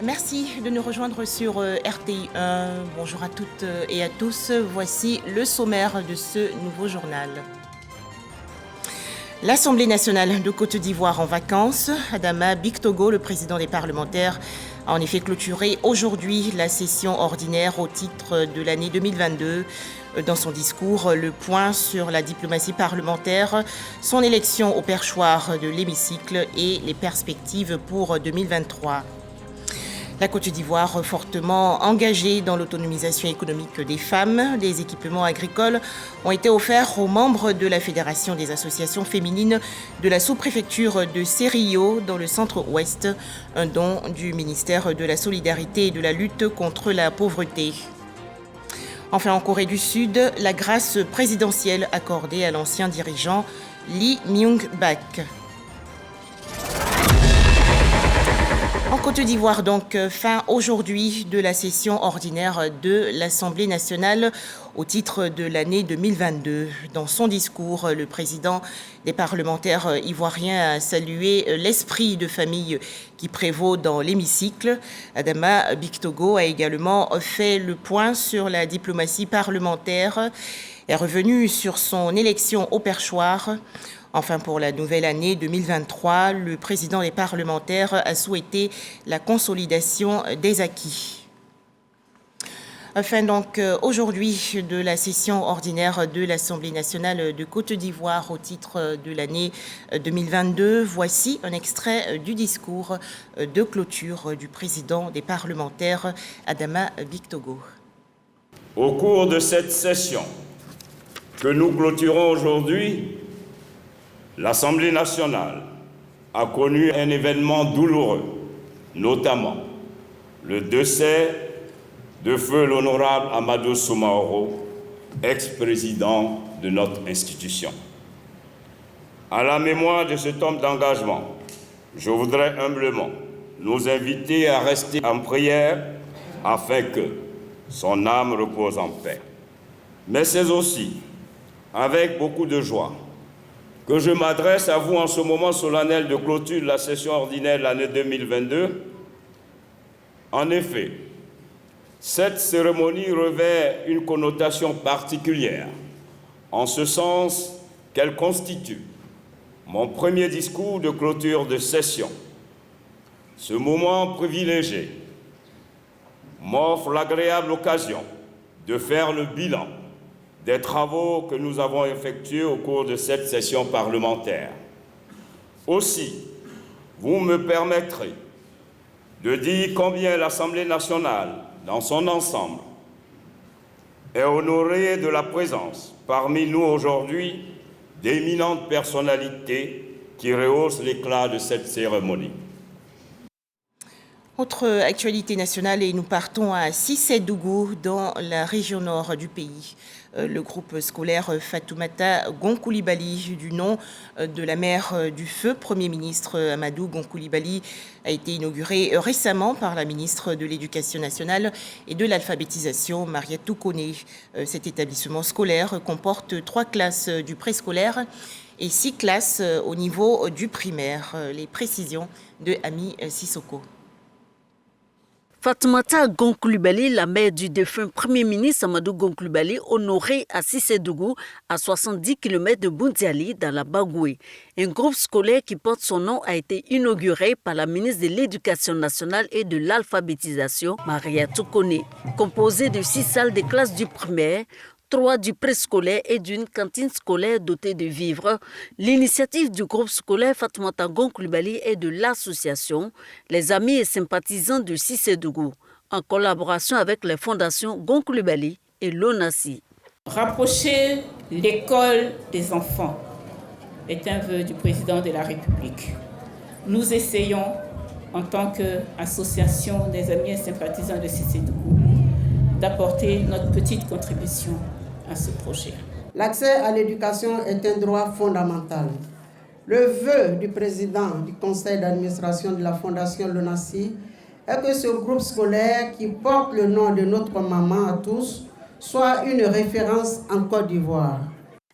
Merci de nous rejoindre sur RTI 1. Bonjour à toutes et à tous. Voici le sommaire de ce nouveau journal. L'Assemblée nationale de Côte d'Ivoire en vacances. Adama Bictogo, le président des parlementaires, a en effet clôturé aujourd'hui la session ordinaire au titre de l'année 2022. Dans son discours, le point sur la diplomatie parlementaire, son élection au perchoir de l'hémicycle et les perspectives pour 2023. La Côte d'Ivoire fortement engagée dans l'autonomisation économique des femmes. Des équipements agricoles ont été offerts aux membres de la Fédération des associations féminines de la sous-préfecture de Sério dans le centre-ouest, un don du ministère de la Solidarité et de la lutte contre la pauvreté. Enfin, en Corée du Sud, la grâce présidentielle accordée à l'ancien dirigeant Lee Myung-bak. En Côte d'Ivoire, donc, fin aujourd'hui de la session ordinaire de l'Assemblée nationale au titre de l'année 2022. Dans son discours, le président des parlementaires ivoiriens a salué l'esprit de famille qui prévaut dans l'hémicycle. Adama Bictogo a également fait le point sur la diplomatie parlementaire et est revenu sur son élection au perchoir. Enfin, pour la nouvelle année 2023, le président des parlementaires a souhaité la consolidation des acquis. Enfin, donc, aujourd'hui, de la session ordinaire de l'Assemblée nationale de Côte d'Ivoire au titre de l'année 2022, voici un extrait du discours de clôture du président des parlementaires, Adama Bictogo. Au cours de cette session que nous clôturons aujourd'hui, l'Assemblée nationale a connu un événement douloureux, notamment le décès de feu l'honorable Amadou Soumaoro, ex-président de notre institution. À la mémoire de cet homme d'engagement, je voudrais humblement nous inviter à rester en prière afin que son âme repose en paix. Mais c'est aussi avec beaucoup de joie que je m'adresse à vous en ce moment solennel de clôture de la session ordinaire de l'année 2022. En effet, cette cérémonie revêt une connotation particulière, en ce sens qu'elle constitue mon premier discours de clôture de session. Ce moment privilégié m'offre l'agréable occasion de faire le bilan des travaux que nous avons effectués au cours de cette session parlementaire. Aussi, vous me permettrez de dire combien l'Assemblée nationale, dans son ensemble, est honorée de la présence parmi nous aujourd'hui d'éminentes personnalités qui rehaussent l'éclat de cette cérémonie. Autre actualité nationale et nous partons à Cissé-Dougou dans la région nord du pays. Le groupe scolaire Fatoumata Gonkoulibaly, du nom de la mère du feu Premier ministre Amadou Gonkoulibaly, a été inauguré récemment par la ministre de l'Éducation nationale et de l'alphabétisation, Mariatou Koné. Cet établissement scolaire comporte 3 classes du préscolaire et 6 classes au niveau du primaire. Les précisions de Ami Sissoko. Fatoumata Gonkoulibaly, la mère du défunt Premier ministre Amadou Gonkoulibaly, honorée à Cissé-Dougou, à 70 km de Boundiali, dans la Bagoué. Un groupe scolaire qui porte son nom a été inauguré par la ministre de l'Éducation nationale et de l'alphabétisation, Mariatou Koné. Composé de 6 salles de classe du primaire, 3 du préscolaire et d'une cantine scolaire dotée de vivres. L'initiative du groupe scolaire Fatoumata Gonkoulibaly est de l'association Les Amis et Sympathisants de Cissé-Dougou, en collaboration avec les fondations Gonkoulibaly et l'ONACI. Rapprocher l'école des enfants est un vœu du président de la République. Nous essayons, en tant qu'association des Amis et Sympathisants de Cissé-Dougou, d'apporter notre petite contribution à ce projet. L'accès à l'éducation est un droit fondamental. Le vœu du président du conseil d'administration de la fondation l'ONACI est que ce groupe scolaire qui porte le nom de notre maman à tous soit une référence en Côte d'Ivoire.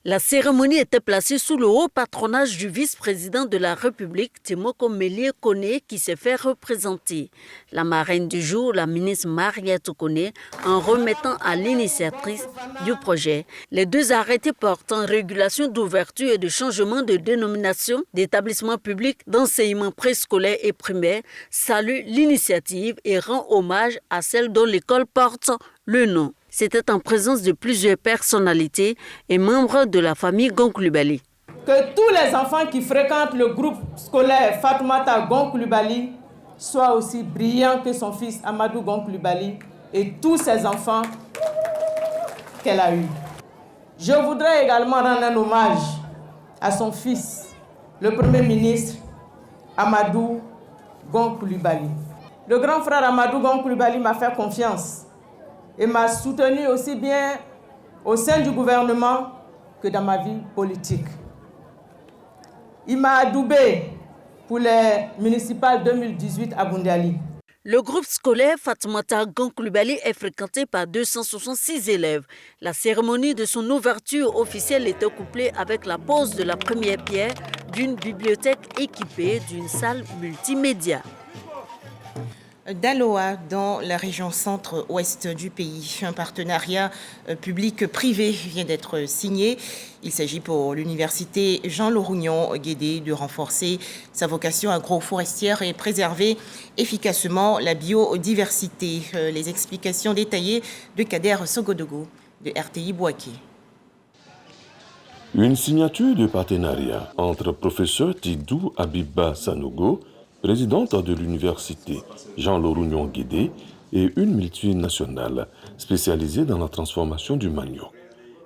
La cérémonie était placée sous le haut patronage du vice-président de la République, Timoko Mélié Koné, qui s'est fait représenter. La marraine du jour, la ministre Mariette Koné, en remettant à l'initiatrice du projet les 2 arrêtés portant régulation d'ouverture et de changement de dénomination d'établissements publics d'enseignement préscolaire et primaire, salue l'initiative et rend hommage à celle dont l'école porte le nom. C'était en présence de plusieurs personnalités et membres de la famille Gon-Coulibaly. Que tous les enfants qui fréquentent le groupe scolaire Fatoumata Gon-Coulibaly soient aussi brillants que son fils Amadou Gon-Coulibaly et tous ses enfants qu'elle a eus. Je voudrais également rendre un hommage à son fils, le Premier ministre Amadou Gon-Coulibaly. Le grand frère Amadou Gon-Coulibaly m'a fait confiance et m'a soutenu aussi bien au sein du gouvernement que dans ma vie politique. Il m'a adoubé pour les municipales 2018 à Boundiali. Le groupe scolaire Fatoumata Gon-Coulibaly est fréquenté par 266 élèves. La cérémonie de son ouverture officielle était couplée avec la pose de la première pierre d'une bibliothèque équipée d'une salle multimédia. Daloa, dans la région centre-ouest du pays. Un partenariat public-privé vient d'être signé. Il s'agit pour l'université Jean-Lauragnon-Guédé de renforcer sa vocation agroforestière et préserver efficacement la biodiversité. Les explications détaillées de Kader Sogodogo de RTI Bouaké. Une signature de partenariat entre professeur Tidou Abiba Sanogo, présidente de l'université Jean-Lauragnon-Guédé, et une multinationale spécialisée dans la transformation du manioc.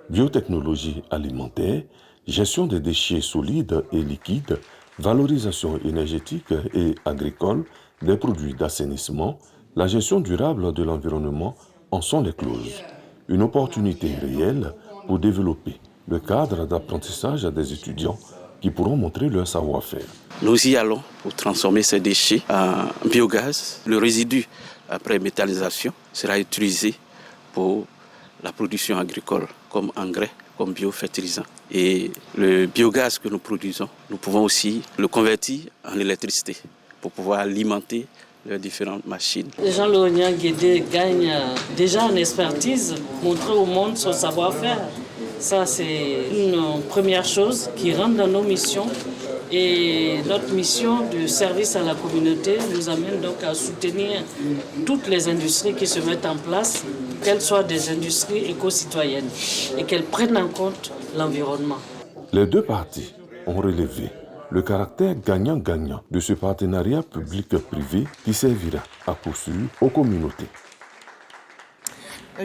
Biotechnologie alimentaire, gestion des déchets solides et liquides, valorisation énergétique et agricole des produits d'assainissement, la gestion durable de l'environnement en sont les clauses. Une opportunité réelle pour développer le cadre d'apprentissage des étudiants qui pourront montrer leur savoir-faire. Nous y allons pour transformer ces déchets en biogaz. Le résidu, après méthanisation, sera utilisé pour la production agricole, comme engrais, comme biofertilisant. Et le biogaz que nous produisons, nous pouvons aussi le convertir en électricité pour pouvoir alimenter les différentes machines. Jean-Lauragnon-Guédé gagne déjà en expertise, montrer au monde son savoir-faire. Ça, c'est une première chose qui rentre dans nos missions. Et notre mission de service à la communauté nous amène donc à soutenir toutes les industries qui se mettent en place, qu'elles soient des industries éco-citoyennes et qu'elles prennent en compte l'environnement. Les 2 parties ont relevé le caractère gagnant-gagnant de ce partenariat public-privé qui servira à poursuivre aux communautés.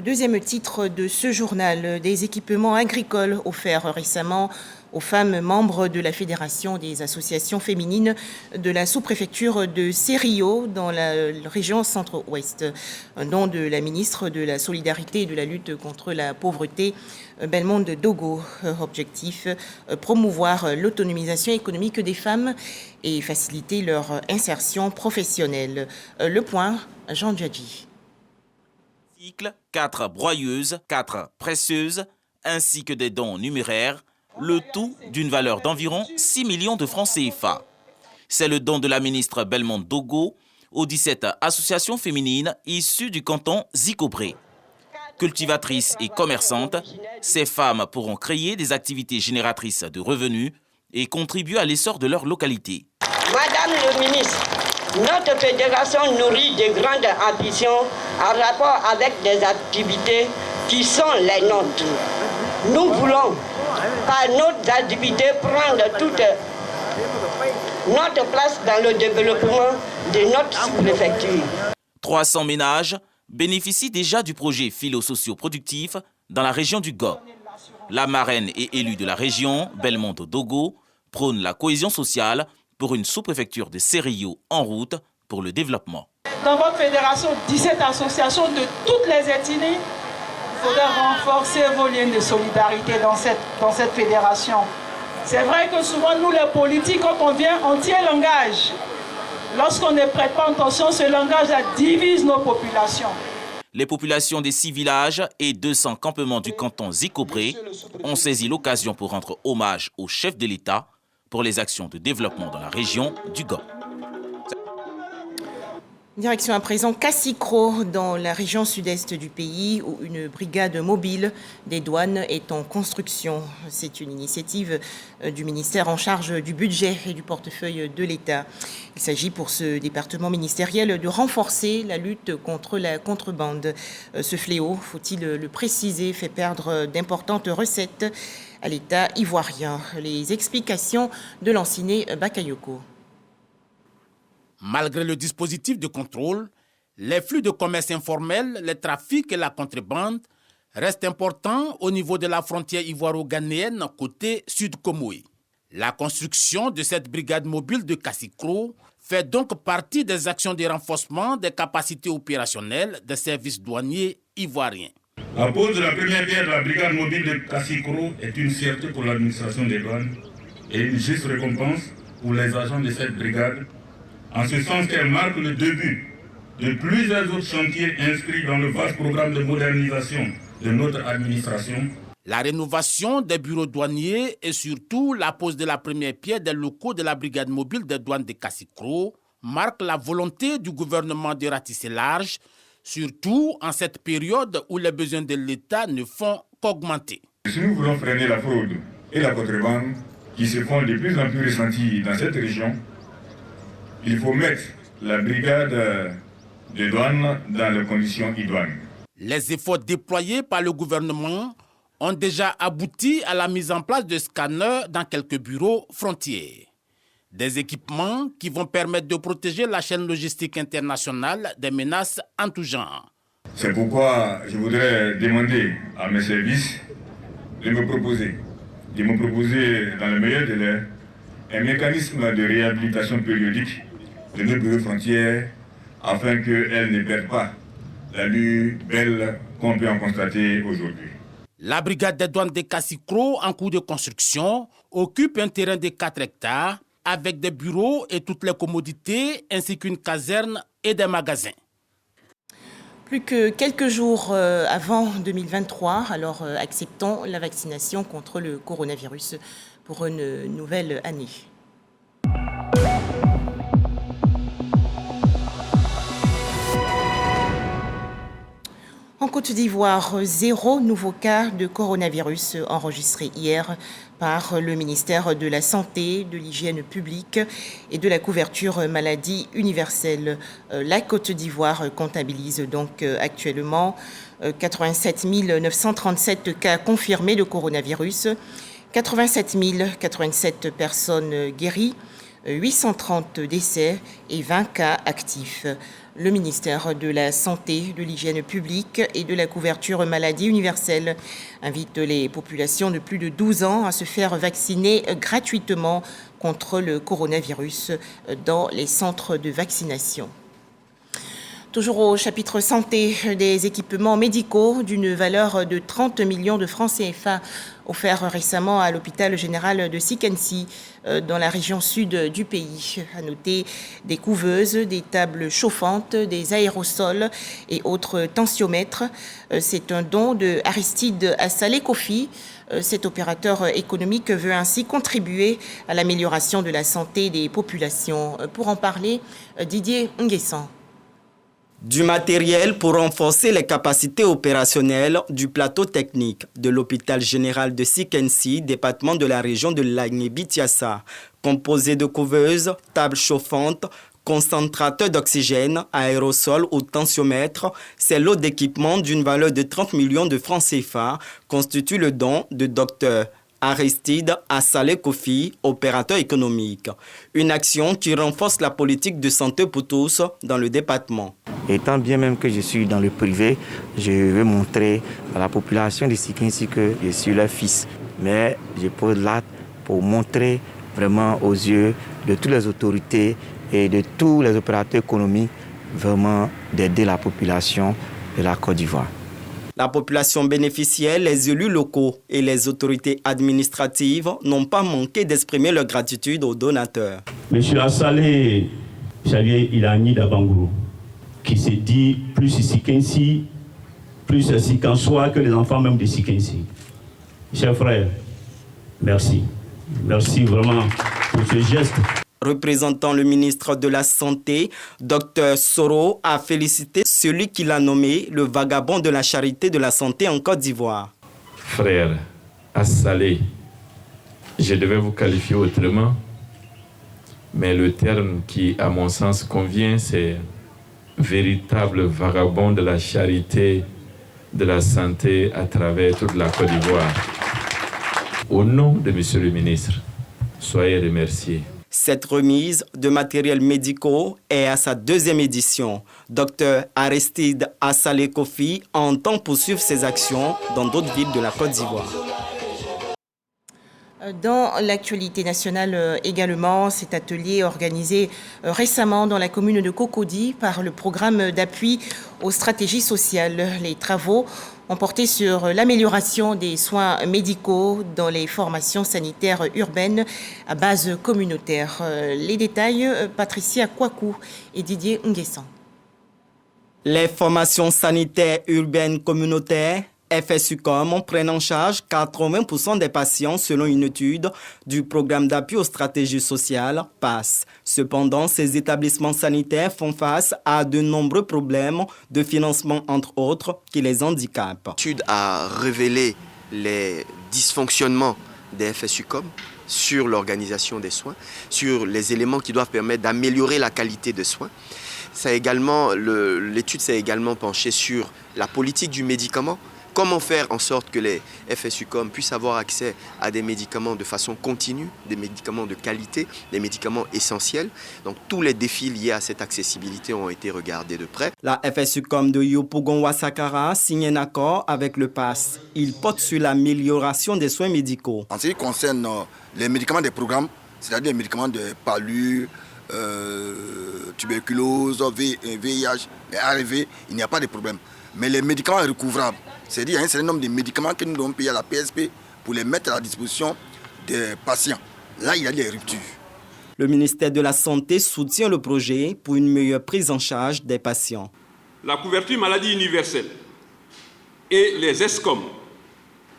Deuxième titre de ce journal, des équipements agricoles offerts récemment aux femmes membres de la Fédération des associations féminines de la sous-préfecture de Sério dans la région centre-ouest. Un don de la ministre de la Solidarité et de la lutte contre la pauvreté, Belmonde Dogo. Objectif, promouvoir l'autonomisation économique des femmes et faciliter leur insertion professionnelle. Le point, Jean Djadji. 4 broyeuses, 4 presseuses, ainsi que des dons numéraires, le tout d'une valeur d'environ 6 millions de francs CFA. C'est le don de la ministre Belmonde Dogo aux 17 associations féminines issues du canton Zikobré. Cultivatrices et commerçantes, ces femmes pourront créer des activités génératrices de revenus et contribuer à l'essor de leur localité. Madame le ministre, notre fédération nourrit de grandes ambitions en rapport avec des activités qui sont les nôtres. Nous voulons, par notre activité, prendre toute notre place dans le développement de notre sous-préfecture. 300 ménages bénéficient déjà du projet philo-socio-productif dans la région du Go. La marraine et élue de la région, Belmonde Dogo, prône la cohésion sociale pour une sous-préfecture de Sério en route pour le développement. Dans votre fédération, 17 associations de toutes les ethnies, il faudrait renforcer vos liens de solidarité dans cette fédération. C'est vrai que souvent, nous les politiques, quand on vient, on tient langage. Lorsqu'on ne prête pas attention, ce langage divise nos populations. Les populations des 6 villages et 200 campements du canton Zikobré ont saisi l'occasion pour rendre hommage au chef de l'État pour les actions de développement dans la région du Gom. Direction à présent Kassikro, dans la région sud-est du pays, où une brigade mobile des douanes est en construction. C'est une initiative du ministère en charge du budget et du portefeuille de l'État. Il s'agit pour ce département ministériel de renforcer la lutte contre la contrebande. Ce fléau, faut-il le préciser, fait perdre d'importantes recettes à l'État ivoirien. Les explications de l'Anciné Bakayoko. Malgré le dispositif de contrôle, les flux de commerce informel, les trafics et la contrebande restent importants au niveau de la frontière ivoiro-ghanéenne côté sud-Comoé. La construction de cette brigade mobile de Kassikro fait donc partie des actions de renforcement des capacités opérationnelles des services douaniers ivoiriens. La pose de la première pierre de la brigade mobile de Kassikro est une fierté pour l'administration des douanes et une juste récompense pour les agents de cette brigade, en ce sens qu'elle marque le début de plusieurs autres chantiers inscrits dans le vaste programme de modernisation de notre administration. La rénovation des bureaux douaniers et surtout la pose de la première pierre des locaux de la brigade mobile des douanes de Kassikro marquent la volonté du gouvernement de ratisser large, surtout en cette période où les besoins de l'État ne font qu'augmenter. Si nous voulons freiner la fraude et la contrebande qui se font de plus en plus ressenties dans cette région, il faut mettre la brigade de douane dans les conditions idoines. Les efforts déployés par le gouvernement ont déjà abouti à la mise en place de scanners dans quelques bureaux frontières. Des équipements qui vont permettre de protéger la chaîne logistique internationale des menaces en tout genre. C'est pourquoi je voudrais demander à mes services de me proposer dans le meilleur délai un mécanisme de réhabilitation périodique de nos bureaux frontières afin qu'elles ne perdent pas l'allure belle qu'on peut en constater aujourd'hui. La brigade des douanes de Kassikro, en cours de construction, occupe un terrain de 4 hectares avec des bureaux et toutes les commodités ainsi qu'une caserne et des magasins. Plus que quelques jours avant 2023, alors acceptons la vaccination contre le coronavirus pour une nouvelle année. En Côte d'Ivoire, 0 nouveau cas de coronavirus enregistré hier par le ministère de la Santé, de l'Hygiène publique et de la couverture maladie universelle. La Côte d'Ivoire comptabilise donc actuellement 87 937 cas confirmés de coronavirus, 87 087 personnes guéries, 830 décès et 20 cas actifs. Le ministère de la Santé, de l'Hygiène publique et de la couverture maladie universelle invite les populations de plus de 12 ans à se faire vacciner gratuitement contre le coronavirus dans les centres de vaccination. Toujours au chapitre santé, des équipements médicaux d'une valeur de 30 millions de francs CFA offerts récemment à l'hôpital général de Sikensi dans la région sud du pays. À noter des couveuses, des tables chauffantes, des aérosols et autres tensiomètres. C'est un don de Aristide Assalé Kofi. Cet opérateur économique veut ainsi contribuer à l'amélioration de la santé des populations. Pour en parler, Didier Nguessan. Du matériel pour renforcer les capacités opérationnelles du plateau technique de l'hôpital général de Sikensi, département de la région de Lagné-Bitiassa, composé de couveuses, tables chauffantes, concentrateurs d'oxygène, aérosols ou tensiomètres. C'est lot d'équipement d'une valeur de 30 millions de francs CFA, constitue le don de Dr Aristide Assalé Kofi, opérateur économique. Une action qui renforce la politique de santé pour tous dans le département. Étant bien même que je suis dans le privé, je veux montrer à la population de Sikensi que je suis leur fils. Mais je pose l'acte pour montrer vraiment aux yeux de toutes les autorités et de tous les opérateurs économiques vraiment d'aider la population de la Côte d'Ivoire. La population bénéficiaire, les élus locaux et les autorités administratives n'ont pas manqué d'exprimer leur gratitude aux donateurs. Monsieur Assalé Xavier Ilani d'Abangou, qui s'est dit plus ici qu'ainsi, plus Sikansois que les enfants même de Sikensi. Chers frères, merci. Merci vraiment pour ce geste. Représentant le ministre de la Santé, Dr Soro a félicité celui qu'il a nommé le vagabond de la charité de la santé en Côte d'Ivoire. Frère Assalé, je devais vous qualifier autrement, mais le terme qui, à mon sens, convient, c'est véritable vagabond de la charité de la santé à travers toute la Côte d'Ivoire. Au nom de Monsieur le ministre, soyez remerciés. Cette remise de matériels médicaux est à sa 2e édition. Dr Aristide Assalé Kofi entend poursuivre ses actions dans d'autres villes de la Côte d'Ivoire. Dans l'actualité nationale également, cet atelier organisé récemment dans la commune de Cocody par le programme d'appui aux stratégies sociales. Les travaux ont porté sur l'amélioration des soins médicaux dans les formations sanitaires urbaines à base communautaire. Les détails, Patricia Kouakou et Didier Nguessan. Les formations sanitaires urbaines communautaires FSUCOM prennent en charge 80% des patients selon une étude du programme d'appui aux stratégies sociales PASS. Cependant, ces établissements sanitaires font face à de nombreux problèmes de financement, entre autres, qui les handicapent. L'étude a révélé les dysfonctionnements des FSUCOM sur l'organisation des soins, sur les éléments qui doivent permettre d'améliorer la qualité des soins. L'étude s'est également penchée sur la politique du médicament. Comment faire en sorte que les FSUCOM puissent avoir accès à des médicaments de façon continue, des médicaments de qualité, des médicaments essentiels. Donc tous les défis liés à cette accessibilité ont été regardés de près. La FSUCOM de Yopougon-Ouassakara signe un accord avec le PASS. Il porte sur l'amélioration des soins médicaux. En ce qui concerne les médicaments des programmes, c'est-à-dire les médicaments de palu, tuberculose, VIH, HIV, il n'y a pas de problème. Mais les médicaments recouvrables, c'est-à-dire il y a un certain nombre de médicaments que nous devons payer à la PSP pour les mettre à la disposition des patients. Là, il y a des ruptures. Le ministère de la Santé soutient le projet pour une meilleure prise en charge des patients. La couverture maladie universelle et les ESCOM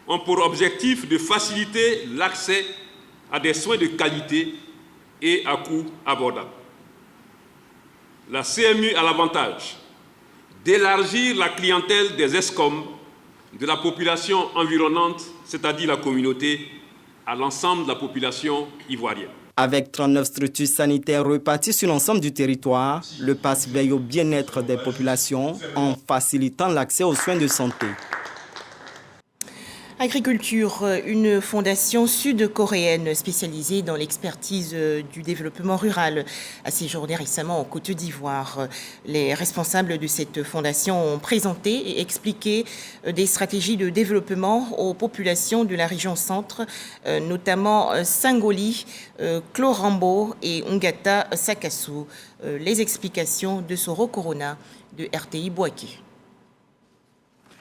ont pour objectif de faciliter l'accès à des soins de qualité et à coût abordable. La CMU a l'avantage d'élargir la clientèle des ESCOM de la population environnante, c'est-à-dire la communauté, à l'ensemble de la population ivoirienne. Avec 39 structures sanitaires reparties sur l'ensemble du territoire, le PASS veille au bien-être des populations en facilitant l'accès aux soins de santé. Agriculture, une fondation sud-coréenne spécialisée dans l'expertise du développement rural a séjourné récemment en Côte d'Ivoire. Les responsables de cette fondation ont présenté et expliqué des stratégies de développement aux populations de la région centre, notamment Sangoli, Klorambo et Ngata Sakassou. Les explications de Soro Corona de RTI Bouaké.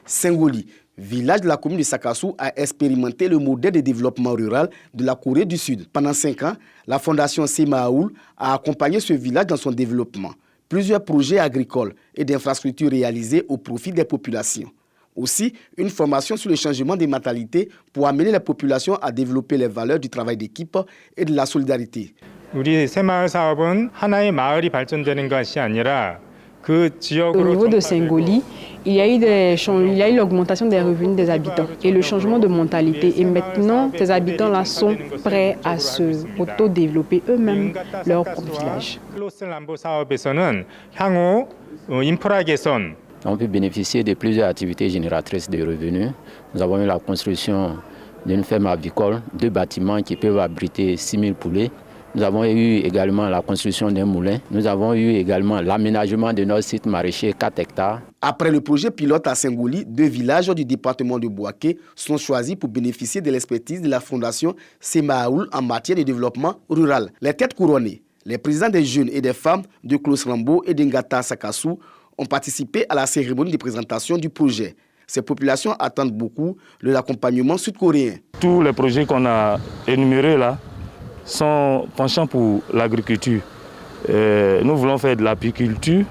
Sangoli, village de la commune de Sakassou, a expérimenté le modèle de développement rural de la Corée du Sud. Pendant 5 ans, la fondation Semaoul a accompagné ce village dans son développement. Plusieurs projets agricoles et d'infrastructures réalisés au profit des populations. Aussi, une formation sur le changement des mentalités pour amener les populations à développer les valeurs du travail d'équipe et de la solidarité. 우리 새마을 사업은 하나의 마을이 발전되는 것이 아니라 Au niveau de Sangoli, il y a eu l'augmentation des revenus des habitants et le changement de mentalité. Et maintenant, ces habitants-là sont prêts à se auto-développer eux-mêmes leur propre village. On peut bénéficier de plusieurs activités génératrices de revenus. Nous avons eu la construction d'une ferme avicole, 2 bâtiments qui peuvent abriter 6 000 poulets. Nous avons eu également la construction d'un moulin. Nous avons eu également l'aménagement de notre site maraîcher 4 hectares. Après le projet pilote à Sangoli, 2 villages du département de Bouaké sont choisis pour bénéficier de l'expertise de la fondation Semaoul en matière de développement rural. Les têtes couronnées, les présidents des jeunes et des femmes de Klorambo et d'Ngata Sakassou ont participé à la cérémonie de présentation du projet. Ces populations attendent beaucoup de l'accompagnement sud-coréen. Tous les projets qu'on a énumérés là sont penchants pour l'agriculture. Nous voulons faire de l'apiculture,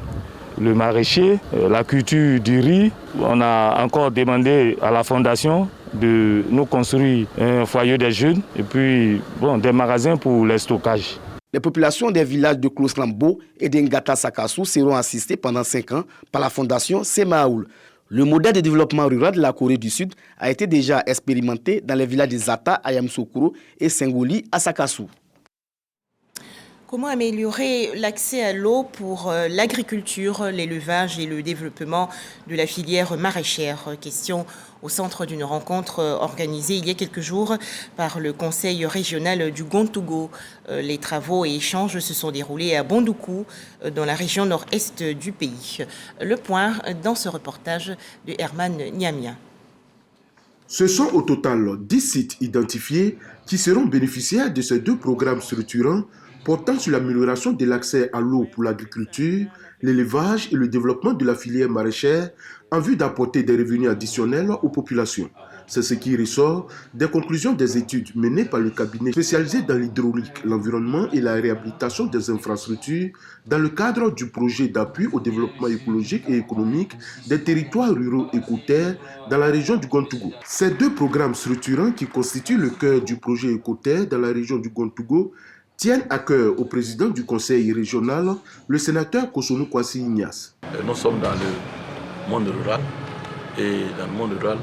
le maraîcher, la culture du riz. On a encore demandé à la fondation de nous construire un foyer des jeunes et puis des magasins pour les stockages. Les populations des villages de Kloslambo et d'Ngata Sakassou seront assistées pendant 5 ans par la fondation Semaoul. Le modèle de développement rural de la Corée du Sud a été déjà expérimenté dans les villages de Zata à Yamoussoukro et Sengoli à Sakassou. Comment améliorer l'accès à l'eau pour l'agriculture, l'élevage et le développement de la filière maraîchère? Question au centre d'une rencontre organisée il y a quelques jours par le conseil régional du Gontougo. Les travaux et échanges se sont déroulés à Bondoukou, dans la région nord-est du pays. Le point dans ce reportage de Herman Niamia. Ce sont au total 10 sites identifiés qui seront bénéficiaires de ces 2 programmes structurants portant sur l'amélioration de l'accès à l'eau pour l'agriculture, l'élevage et le développement de la filière maraîchère en vue d'apporter des revenus additionnels aux populations. C'est ce qui ressort des conclusions des études menées par le cabinet spécialisé dans l'hydraulique, l'environnement et la réhabilitation des infrastructures dans le cadre du projet d'appui au développement écologique et économique des territoires ruraux et côtiers dans la région du Gontougo. Ces 2 programmes structurants qui constituent le cœur du projet écoterre dans la région du Gontougo tiennent à cœur au président du conseil régional, le sénateur Kosonou Kwasi Ignace. Nous sommes dans le monde rural et dans le monde rural,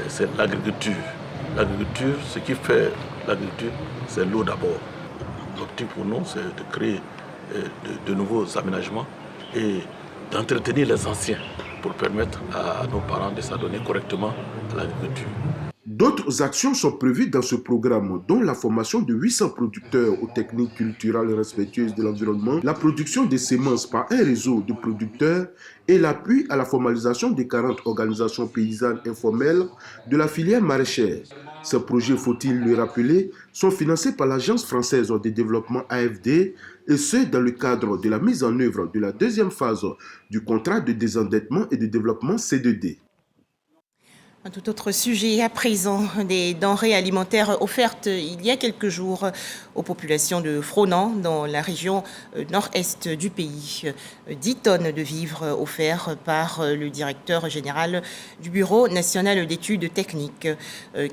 c'est l'agriculture. L'agriculture, ce qui fait l'agriculture, c'est l'eau d'abord. L'objectif pour nous, c'est de créer de nouveaux aménagements et d'entretenir les anciens pour permettre à nos parents de s'adonner correctement à l'agriculture. D'autres actions sont prévues dans ce programme, dont la formation de 800 producteurs aux techniques culturelles respectueuses de l'environnement, la production des semences par un réseau de producteurs et l'appui à la formalisation des 40 organisations paysannes informelles de la filière maraîchère. Ces projets, faut-il le rappeler, sont financés par l'Agence française de développement AFD et ce, dans le cadre de la mise en œuvre de la 2e phase du contrat de désendettement et de développement C2D. Un tout autre sujet à présent, des denrées alimentaires offertes il y a quelques jours aux populations de Fronan, dans la région nord-est du pays. 10 tonnes de vivres offerts par le directeur général du Bureau national d'études techniques.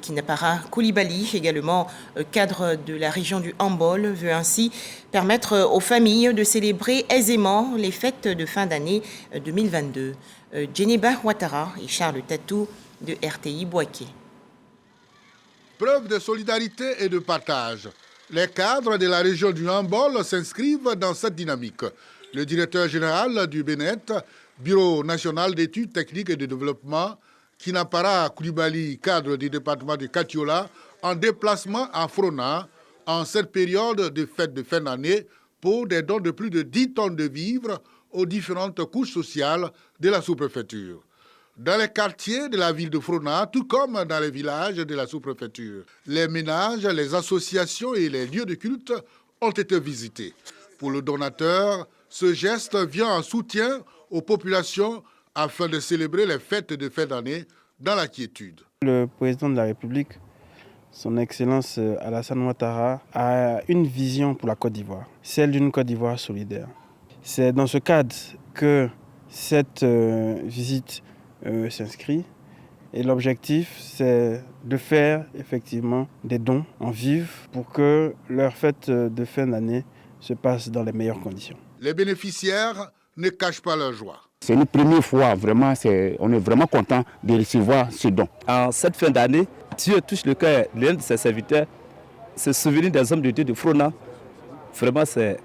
Kinapara Koulibaly, également cadre de la région du Hambol, veut ainsi permettre aux familles de célébrer aisément les fêtes de fin d'année 2022. Djeneba Ouattara et Charles Tatou de RTI Boaké. Preuve de solidarité et de partage. Les cadres de la région du Hambol s'inscrivent dans cette dynamique. Le directeur général du BNET, Bureau national d'études techniques et de développement, Kinapara Koulibaly, cadre du département de Katiola, en déplacement à Frona, en cette période de fête de fin d'année, pour des dons de plus de 10 tonnes de vivres aux différentes couches sociales de la sous-préfecture. Dans les quartiers de la ville de Frona, tout comme dans les villages de la sous-préfecture, les ménages, les associations et les lieux de culte ont été visités. Pour le donateur, ce geste vient en soutien aux populations afin de célébrer les fêtes de fin d'année dans la quiétude. Le président de la République, son Excellence Alassane Ouattara, a une vision pour la Côte d'Ivoire, celle d'une Côte d'Ivoire solidaire. C'est dans ce cadre que cette visite s'inscrit et l'objectif c'est de faire effectivement des dons en vivres pour que leur fête de fin d'année se passe dans les meilleures conditions. Les bénéficiaires ne cachent pas leur joie. C'est une première fois, vraiment, on est vraiment content de recevoir ce don. En cette fin d'année, Dieu touche le cœur de l'un de ses serviteurs, se souvenir des hommes de Dieu de Frona. Vraiment, c'est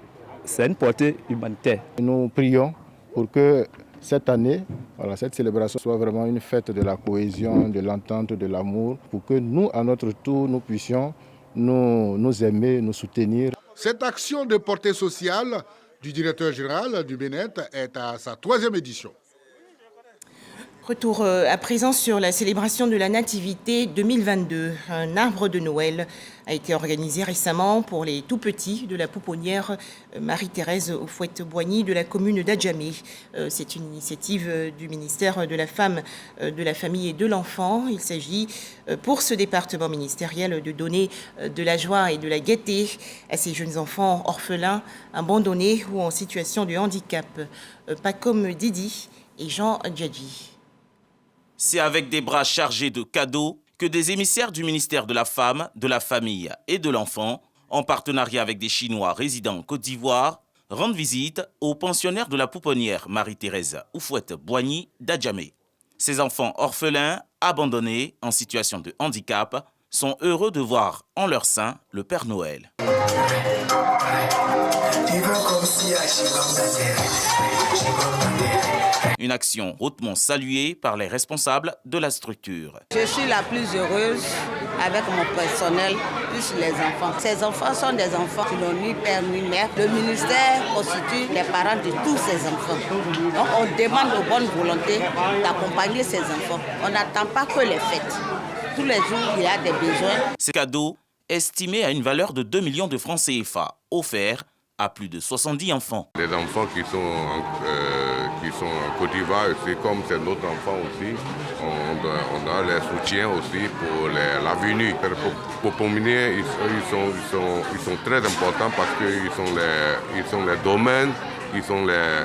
une portée humanitaire. Nous prions pour que cette année, cette célébration soit vraiment une fête de la cohésion, de l'entente, de l'amour, pour que nous, à notre tour, nous puissions nous aimer, nous soutenir. Cette action de portée sociale du directeur général du BNET est à sa 3e édition. Retour à présent sur la célébration de la Nativité 2022. Un arbre de Noël a été organisé récemment pour les tout-petits de la pouponnière Marie-Thérèse Oufouette-Boigny de la commune d'Adjamé. C'est une initiative du ministère de la Femme, de la Famille et de l'Enfant. Il s'agit pour ce département ministériel de donner de la joie et de la gaieté à ces jeunes enfants orphelins, abandonnés ou en situation de handicap. Pas comme Didi et Jean Djadji. C'est avec des bras chargés de cadeaux que des émissaires du ministère de la Femme, de la Famille et de l'Enfant, en partenariat avec des Chinois résidant en Côte d'Ivoire, rendent visite aux pensionnaires de la pouponnière Marie-Thérèse Oufouette-Boigny d'Adjamé. Ces enfants orphelins, abandonnés, en situation de handicap, sont heureux de voir en leur sein le Père Noël. Une action hautement saluée par les responsables de la structure. Je suis la plus heureuse avec mon personnel, plus les enfants. Ces enfants sont des enfants qui n'ont ni père ni mère. Le ministère constitue les parents de tous ces enfants. Donc on demande aux bonnes volontés d'accompagner ces enfants. On n'attend pas que les fêtes. Tous les jours, il y a des besoins. Ces cadeaux, estimés à une valeur de 2 millions de francs CFA, offerts à plus de 70 enfants. Les enfants qui sont en Côte d'Ivoire, c'est comme c'est notre enfant aussi, on a les soutiens aussi pour la venue. Pour Pominier, ils sont très importants parce qu'ils sont les domaines, ils sont les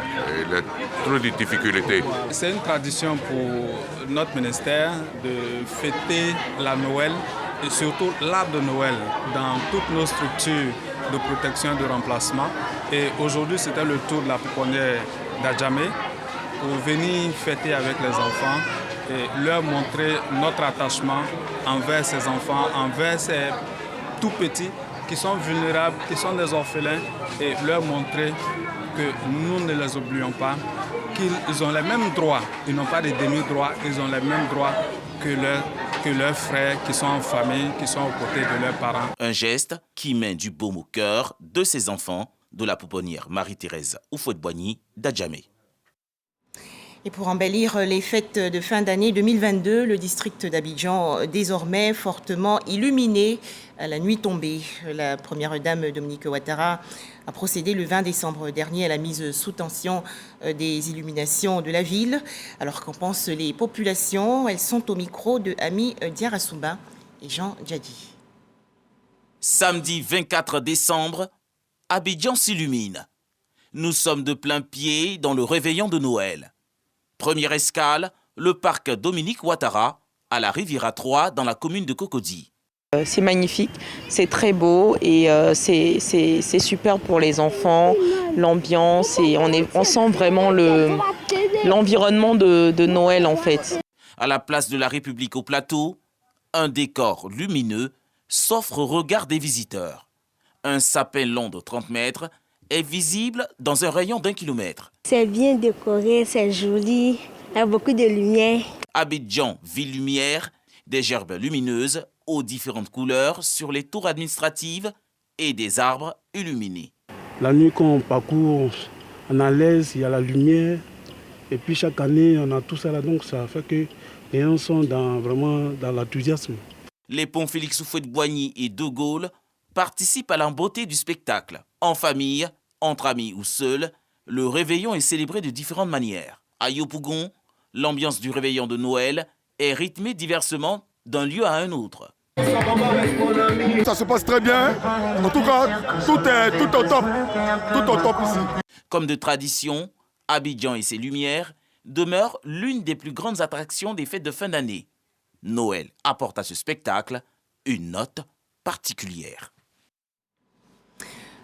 trop de difficultés. C'est une tradition pour notre ministère de fêter la Noël et surtout l'arbre de Noël dans toutes nos structures de protection et de remplacement. Et aujourd'hui, c'était le tour de la pouponnière d'Adjamé pour venir fêter avec les enfants et leur montrer notre attachement envers ces enfants, envers ces tout-petits qui sont vulnérables, qui sont des orphelins, et leur montrer que nous ne les oublions pas, qu'ils ont les mêmes droits, ils n'ont pas de demi-droits, ils ont les mêmes droits que leurs frères qui sont en famille, qui sont aux côtés de leurs parents. Un geste qui met du baume au cœur de ces enfants de la pouponnière Marie-Thérèse Oufouette-Boigny d'Adjamé. Et pour embellir les fêtes de fin d'année 2022, le district d'Abidjan, désormais fortement illuminé à la nuit tombée. La première dame Dominique Ouattara a procédé le 20 décembre dernier à la mise sous tension des illuminations de la ville. Alors qu'en pensent les populations? Elles sont au micro de Ami Diarasouba et Jean Djadji. Samedi 24 décembre, Abidjan s'illumine. Nous sommes de plein pied dans le réveillon de Noël. Première escale, le parc Dominique Ouattara, à la Riviera 3, dans la commune de Cocody. C'est magnifique, c'est très beau et c'est super pour les enfants, l'ambiance, et on sent vraiment l'environnement de Noël en fait. À la place de la République au plateau, un décor lumineux s'offre au regard des visiteurs. Un sapin long de 30 mètres est visible dans un rayon d'1 kilomètre. C'est bien décoré, c'est joli, il y a beaucoup de lumière. Abidjan, ville lumière, des gerbes lumineuses aux différentes couleurs sur les tours administratives et des arbres illuminés. La nuit quand on parcourt, on a l'aise, il y a la lumière. Et puis chaque année, on a tout ça là, donc ça fait que les gens sont vraiment dans l'enthousiasme. Les ponts Félix Oufouette-Boigny et De Gaulle participent à la beauté du spectacle. En famille, entre amis ou seuls, le réveillon est célébré de différentes manières. À Yopougon, l'ambiance du réveillon de Noël est rythmée diversement d'un lieu à un autre. Ça se passe très bien. En tout cas, tout est au top. Tout au top ici. Comme de tradition, Abidjan et ses lumières demeurent l'une des plus grandes attractions des fêtes de fin d'année. Noël apporte à ce spectacle une note particulière.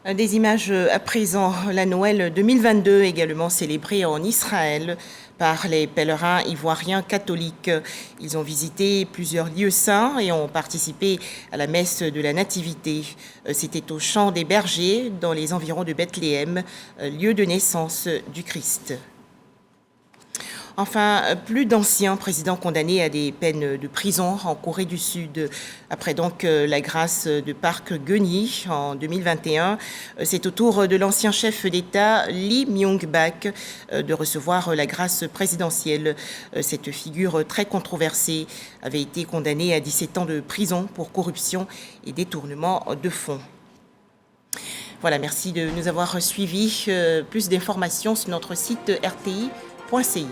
Des images à présent, la Noël 2022 également célébrée en Israël par les pèlerins ivoiriens catholiques. Ils ont visité plusieurs lieux saints et ont participé à la messe de la Nativité. C'était au Champ des Bergers, dans les environs de Bethléem, lieu de naissance du Christ. Enfin, plus d'anciens présidents condamnés à des peines de prison en Corée du Sud. Après donc la grâce de Park Geun-hye en 2021, c'est au tour de l'ancien chef d'État Lee Myung-bak de recevoir la grâce présidentielle. Cette figure très controversée avait été condamnée à 17 ans de prison pour corruption et détournement de fonds. Voilà, merci de nous avoir suivis. Plus d'informations sur notre site rti.ci.